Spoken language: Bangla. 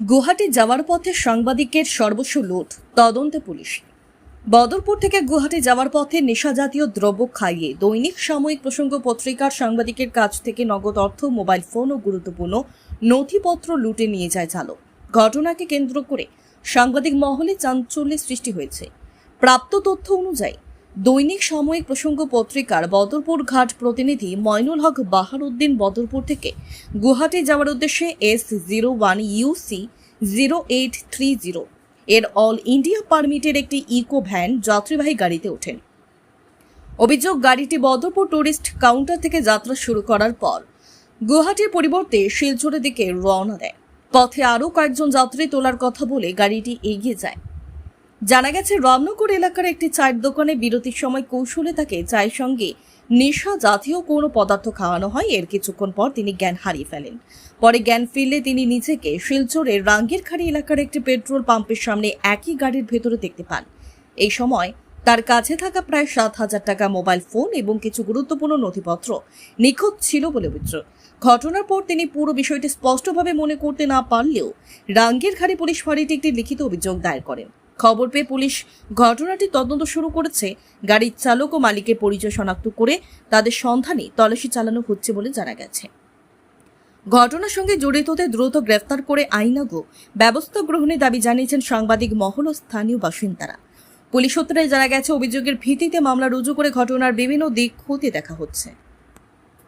গুয়াহাটি যাওয়ার পথে সাংবাদিকের সর্বস্ব লুট, তদন্তে পুলিশ। বদরপুর থেকে গুয়াহাটি যাওয়ার পথে নেশাজাতীয় দ্রব্য খাইয়ে দৈনিক সাময়িক প্রসঙ্গ পত্রিকার সাংবাদিকের কাছ থেকে নগদ অর্থ, মোবাইল ফোন ও গুরুত্বপূর্ণ নথিপত্র লুটে নিয়ে যায় চালক। ঘটনাকে কেন্দ্র করে সাংবাদিক মহলে চাঞ্চল্যের সৃষ্টি হয়েছে। প্রাপ্ত তথ্য অনুযায়ী দৈনিক সাময়িক প্রসঙ্গ পত্রিকার বদরপুর ঘাট প্রতিনিধি মইনুল হক বাহারউদ্দিন বদরপুর থেকে গুয়াহাটি যাওয়ার উদ্দেশ্যে S01UC0830 এর অল ইন্ডিয়া পারমিটের একটি ইকো ভ্যান যাত্রীবাহী গাড়িতে ওঠেন। অভিযোগ, গাড়িটি বদরপুর টুরিস্ট কাউন্টার থেকে যাত্রা শুরু করার পর গুয়াহাটির পরিবর্তে শিলচরের দিকে রওনা দেয়। পথে আরও কয়েকজন যাত্রী তোলার কথা বলে গাড়িটি এগিয়ে যায়। জানা গেছে, রামনগর এলাকার একটি চায়ের দোকানে বিরতির সময় কৌশলে তাকে চায়ের সঙ্গে নেশা জাতীয় কোনো পদার্থ খাওয়ানো হয়। এর কিছুক্ষণ পর তিনি জ্ঞান হারিয়ে ফেলেন। পরে জ্ঞান ফিরলে তিনি নিজেকে শিলচরের রাঙ্গিরখাড়ি এলাকার একটি পেট্রোল পাম্পের সামনে একই গাড়ির ভেতরে দেখতে পান। এই সময় তার কাছে থাকা প্রায় 7,000 টাকা, মোবাইল ফোন এবং কিছু গুরুত্বপূর্ণ নথিপত্র নিখোঁজ ছিল বলে অভিযোগ। ঘটনার পর তিনি পুরো বিষয়টি স্পষ্টভাবে মনে করতে না পারলেও রাঙ্গিরখাড়ি পুলিশ ফাঁড়িতে একটি লিখিত অভিযোগ দায়ের করেন। খবর পেয়ে পুলিশ ঘটনাটির তদন্ত শুরু করেছে। গাড়ির চালক ও মালিকের পরিচয় শনাক্ত করে তাদের সন্ধানে তল্লাশি চালানো হচ্ছে বলে জানা গেছে। ঘটনার সঙ্গে জড়িতদের দ্রুত গ্রেফতার করে আইনানুগ ব্যবস্থা গ্রহণের দাবি জানিয়েছেন সাংবাদিক মহল ও স্থানীয় বাসিন্দারা। পুলিশ সূত্রে জানা গেছে, অভিযোগের ভিত্তিতে মামলা রুজু করে ঘটনার বিভিন্ন দিক খতিয়ে দেখা হচ্ছে।